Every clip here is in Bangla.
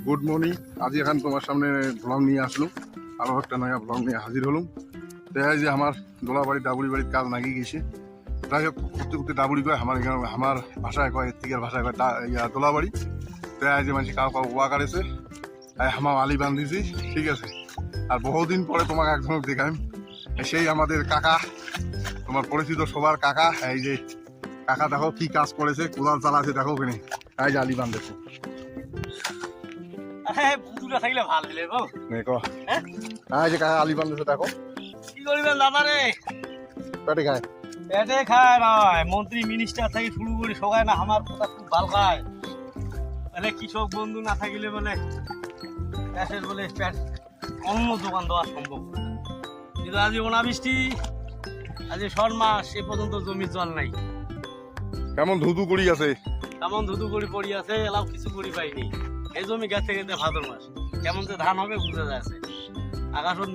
Good morning. আজ এখন তোমার সামনে ব্লগ নিয়ে আসলাম, আরও একটা নয়া ব্লগ নিয়ে হাজির হলাম। দেখা যায় যে আমার দোলাবাড়ি ডাবুড়ি বাড়ির কাজ নাগিয়ে গেছে। যাই হোক করতে করতে ডাবুড়ি কয়, আমার ভাষায় কয়, এর থেকে ভাষায় কয় দোলাবাড়ি। দেখা যায় যে মানুষ কাউ কাউ ওয়া কাটেছে, আমার আলি বান্ধিছি, ঠিক আছে। আর বহুদিন পরে তোমাকে একদম দেখাম, সেই আমাদের কাকা, তোমার পরিচিত সবার কাকা। এই যে কাকা দেখো কি কাজ করেছে, কোদাল চালাছে দেখো ওখানে, এই যে আলি বান্ধেছে। আলি বান্ধেছে দেখো, কি করবেন দাদা রে? পেটে খায়, পেটে খায় নয়, মন্ত্রী মিনিস্টার থেকে শুরু করে সবাই না আমার কথা খুব ভালো খায়। মানে কৃষক বন্ধু না থাকিলে বলে পেটের বলে পেট অন্য দোকান দেওয়া সম্ভব। কিন্তু আজ অনাবৃষ্টি, আজ শর মাস, এ পর্যন্ত জমির জল নাই। কেমন ধুধু করি আছে, কেমন ধুধু করি পড়ি আছে, এলাও কিছু করি পাইনি। এই জমি গেছে গেছে ভাদর মাস, কেমন যে ধান হবে বুঝে যাচ্ছে। আকাশত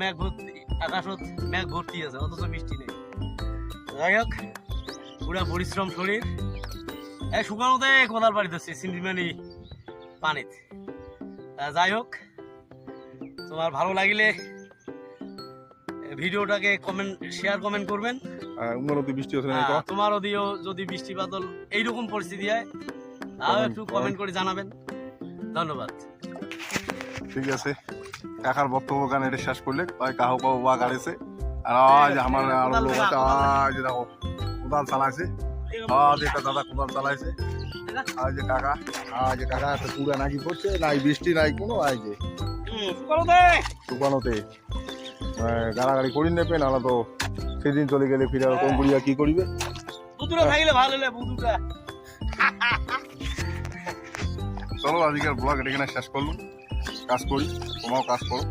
মেঘ ভর্তি আছে, অথচ বৃষ্টি নেই। যাই হোক, পুরা পরিশ্রম শরীর। এই শুকানোতে কোদাল বাড়ি দিচ্ছে সিন্ডিমানি পানিতে। যাই হোক, তোমার ভালো লাগিলে ভিডিওটাকে শেয়ার কমেন্ট করবেন। বৃষ্টি হচ্ছে তোমার ওদিকেও যদি বৃষ্টি বাদল এইরকম পরিস্থিতি হয় তাও একটু কমেন্ট করে জানাবেন। ধন্যবাদ। ঠিক আছে, কাকার বক্তব্য গান এটা শেষ করলে কাহু কাহু ওয়া গাড়েছে। আর আজ আমার আরো লোক আছে, আজ দেখো কোদাল চালাইছে, আজ একটা দাদা কোদাল চালাইছে। আজ যে কাকা, একটা পুরা নাকি করছে, নাই বৃষ্টি নাই কোনো, আজ যে শুকানোতে গাড়াগাড়ি করি নেবে, নাহলে তো সেদিন চলে গেলে ফিরে কোন গুড়িয়া কি করিবে। চলো আজকের ব্লগ এটা এখানে শেষ করলাম। কাজ করি, তোমরাও কাজ করো।